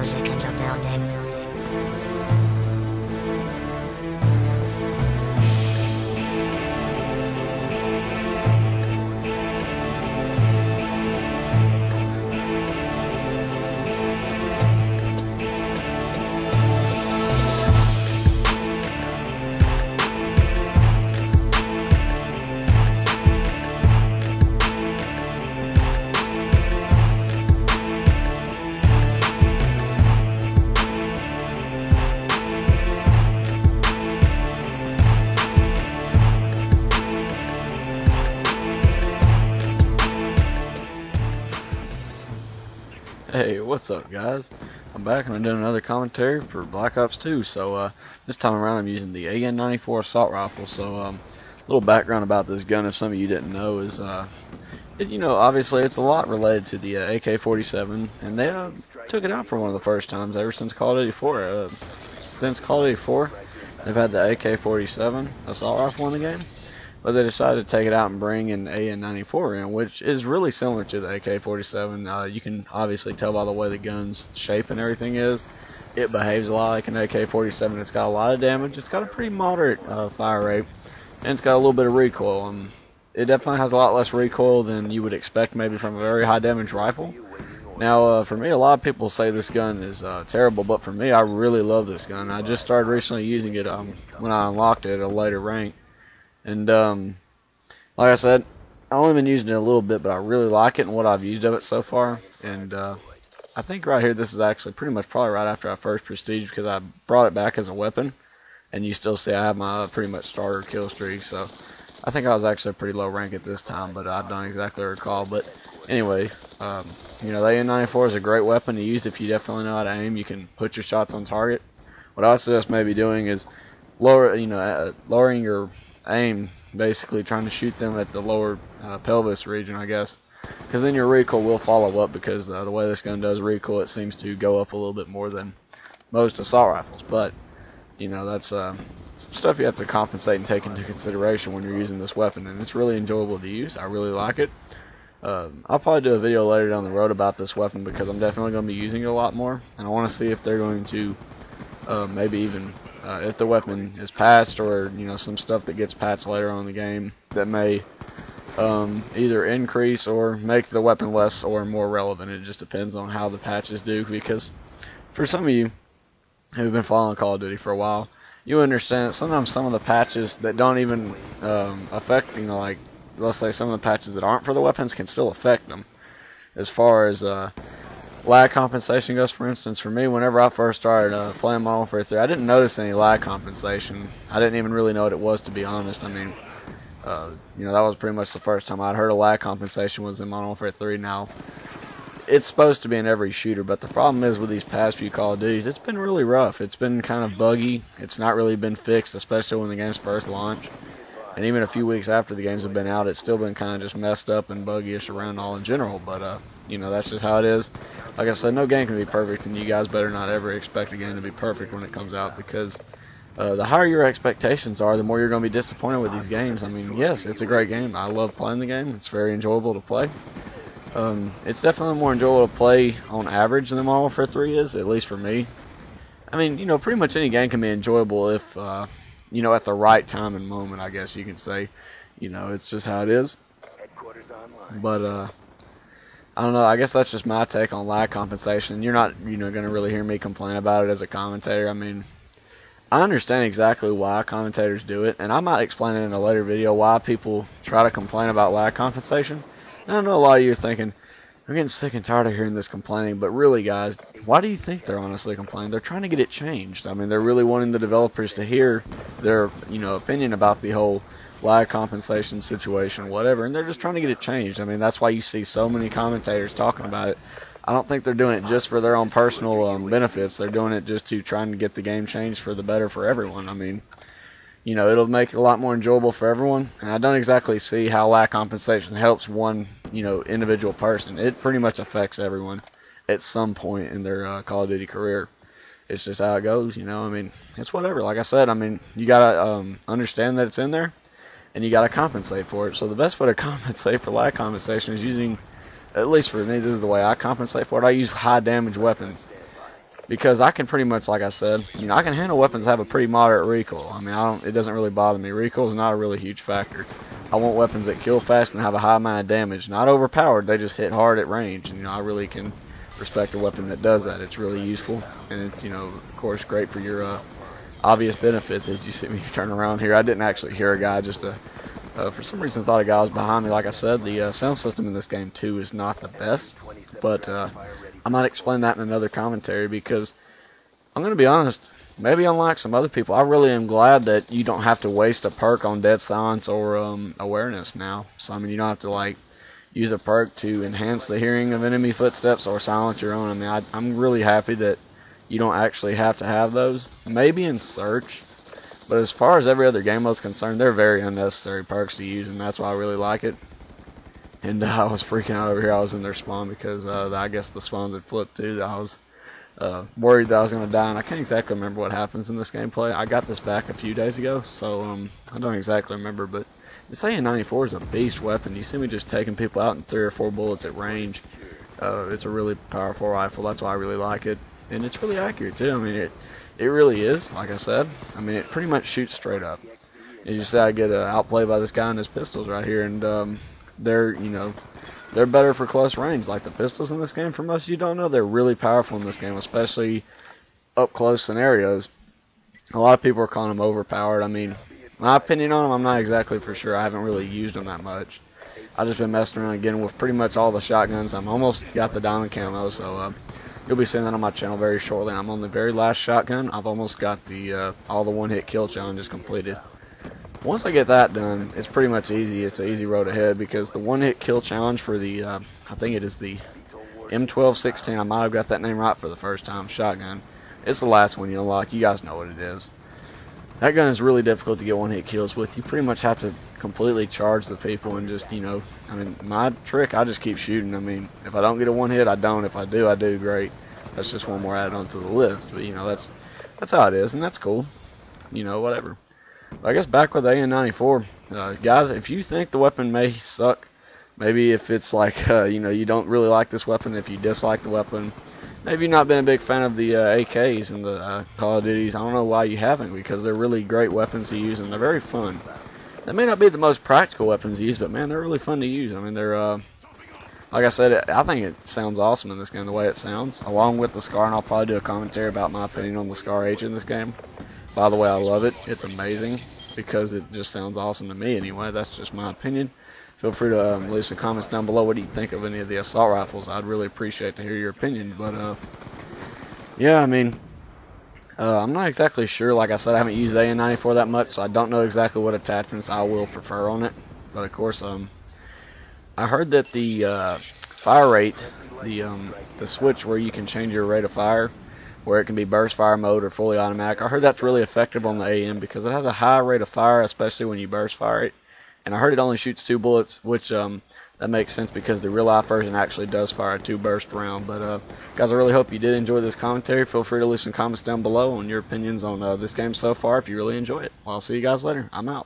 0 seconds of downloading. Hey, what's up guys? I'm back and I'm doing another commentary for Black Ops 2. So this time around I'm using the AN-94 assault rifle. So a little background about this gun, if some of you didn't know, is obviously it's a lot related to the AK-47, and they took it out for one of the first times ever since Call of Duty 4. Since Call of Duty 4, they've had the AK-47 assault rifle in the game. But they decided to take it out and bring an AN-94 in, which is really similar to the AK-47. You can obviously tell by the way the gun's shape and everything is. It behaves a lot like an AK-47. It's got a lot of damage. It's got a pretty moderate fire rate, and it's got a little bit of recoil. It definitely has a lot less recoil than you would expect maybe from a very high damage rifle. Now, for me, a lot of people say this gun is terrible, but for me, I really love this gun. I just started recently using it when I unlocked it at a later rank. And like I said, I've only been using it a little bit, but I really like it and what I've used of it so far. And I think right here, this is actually pretty much probably right after I first prestige, because I brought it back as a weapon. And you still see I have my pretty much starter kill streak. So I think I was actually a pretty low rank at this time, but I don't exactly recall. But anyway, the AN-94 is a great weapon to use if you definitely know how to aim. You can put your shots on target. What I suggest maybe doing is lowering your aim, basically trying to shoot them at the lower pelvis region, I guess, because then your recoil will follow up, because the way this gun does recoil, it seems to go up a little bit more than most assault rifles. But that's some stuff you have to compensate and take into consideration when you're using this weapon, and it's really enjoyable to use. I really like it. I'll probably do a video later down the road about this weapon, because I'm definitely going to be using it a lot more, and I want to see if they're going to maybe even if the weapon is patched, or some stuff that gets patched later on in the game that may either increase or make the weapon less or more relevant. It just depends on how the patches do, because for some of you who've been following Call of Duty for a while, you understand that sometimes some of the patches that don't even affect, like let's say some of the patches that aren't for the weapons can still affect them. As far as lag compensation goes, for instance, for me, whenever I first started playing Modern Warfare 3, I didn't notice any lag compensation. I didn't even really know what it was, to be honest. I mean, that was pretty much the first time I'd heard of lag compensation was in Modern Warfare 3. Now, it's supposed to be in every shooter, but the problem is with these past few Call of Duties, it's been really rough. It's been kind of buggy. It's not really been fixed, especially when the games first launched. And even a few weeks after the games have been out, it's still been kind of just messed up and buggy-ish around all in general. But, that's just how it is. Like I said, no game can be perfect, and you guys better not ever expect a game to be perfect when it comes out, because the higher your expectations are, the more you're going to be disappointed with these games. I mean, yes, it's a great game. I love playing the game. It's very enjoyable to play. It's definitely more enjoyable to play on average than Modern Warfare 3 is, at least for me. I mean, pretty much any game can be enjoyable if at the right time and moment, I guess you can say. It's just how it is. But, I don't know, I guess that's just my take on lag compensation. You're not, going to really hear me complain about it as a commentator. I mean, I understand exactly why commentators do it, and I might explain it in a later video why people try to complain about lag compensation. And I know a lot of you are thinking, I'm getting sick and tired of hearing this complaining, but really, guys, why do you think they're honestly complaining? They're trying to get it changed. I mean, they're really wanting the developers to hear their, opinion about the whole lag compensation situation, whatever, and they're just trying to get it changed. I mean, that's why you see so many commentators talking about it. I don't think they're doing it just for their own personal benefits. They're doing it just to trying to get the game changed for the better for everyone. I mean, it'll make it a lot more enjoyable for everyone, and I don't exactly see how lag compensation helps one, individual person. It pretty much affects everyone at some point in their Call of Duty career. It's just how it goes, I mean, it's whatever. Like I said, I mean, you gotta understand that it's in there, and you gotta compensate for it. So the best way to compensate for lag compensation is using, at least for me, this is the way I compensate for it. I use high damage weapons. because I can pretty much, like I said, you know, I can handle weapons that have a pretty moderate recoil. I mean, it doesn't really bother me. Recoil is not a really huge factor. I want weapons that kill fast and have a high amount of damage. Not overpowered, they just hit hard at range. And, you know, I really can respect a weapon that does that. It's really useful, and it's, you know, of course, great for your obvious benefits. As you see me turn around here, I didn't actually hear a guy, just for some reason thought a guy was behind me. Like I said, the sound system in this game too is not the best, but I might explain that in another commentary, because I'm going to be honest, maybe unlike some other people, I really am glad that you don't have to waste a perk on dead silence or awareness now. So I mean, you don't have to like use a perk to enhance the hearing of enemy footsteps or silence your own. I mean, I'm really happy that you don't actually have to have those. Maybe in search, but as far as every other game mode is concerned, they're very unnecessary perks to use, and that's why I really like it. And I was freaking out over here. I was in their spawn because I guess the spawns had flipped too. I was worried that I was going to die, and I can't exactly remember what happens in this gameplay. I got this back a few days ago, so I don't exactly remember, but this AN-94 is a beast weapon. You see me just taking people out in 3 or 4 bullets at range. It's a really powerful rifle. That's why I really like it, and it's really accurate too. I mean, it really is, like I said. I mean, it pretty much shoots straight up. As you see, I get outplayed by this guy and his pistols right here, and they're, you know, they're better for close range. Like the pistols in this game, for most of you don't know, they're really powerful in this game, especially up close scenarios. A lot of people are calling them overpowered. I mean, my opinion on them, I'm not exactly for sure. I haven't really used them that much. I've just been messing around again with pretty much all the shotguns. I'm almost got the diamond camo, so you'll be seeing that on my channel very shortly. I'm on the very last shotgun. I've almost got the all the one-hit kill challenges completed. Once I get that done, it's pretty much easy. It's an easy road ahead, because the one-hit kill challenge for the, I think it is the M1216, I might have got that name right for the first time, shotgun. It's the last one you unlock. You guys know what it is. That gun is really difficult to get one-hit kills with. You pretty much have to completely charge the people and just, you know, I mean, my trick, I just keep shooting. I mean, if I don't get a one-hit, I don't. If I do, I do. Great. That's just one more added onto the list. But, you know, that's how it is, and that's cool. You know, whatever. I guess back with the AN-94, guys, if you think the weapon may suck, maybe if it's like, you know, you don't really like this weapon, if you dislike the weapon, maybe you've not been a big fan of the AKs and the Call of Duties, I don't know why you haven't, because they're really great weapons to use, and they're very fun. They may not be the most practical weapons to use, but man, they're really fun to use. I mean, they're, like I said, I think it sounds awesome in this game, the way it sounds, along with the SCAR, and I'll probably do a commentary about my opinion on the SCAR H in this game. By the way, I love it. It's amazing, because it just sounds awesome to me anyway. That's just my opinion. Feel free to leave some comments down below. What do you think of any of the assault rifles? I'd really appreciate to hear your opinion. But yeah, I mean, I'm not exactly sure. Like I said, I haven't used the AN-94 that much, so I don't know exactly what attachments I will prefer on it. But of course, I heard that the fire rate, the switch where you can change your rate of fire, where it can be burst fire mode or fully automatic, I heard that's really effective on the AM, because it has a high rate of fire, especially when you burst fire it. And I heard it only shoots 2 bullets, which that makes sense, because the real life version actually does fire a 2 burst round. But guys, I really hope you did enjoy this commentary. Feel free to leave some comments down below on your opinions on this game so far if you really enjoy it. Well, I'll see you guys later. I'm out.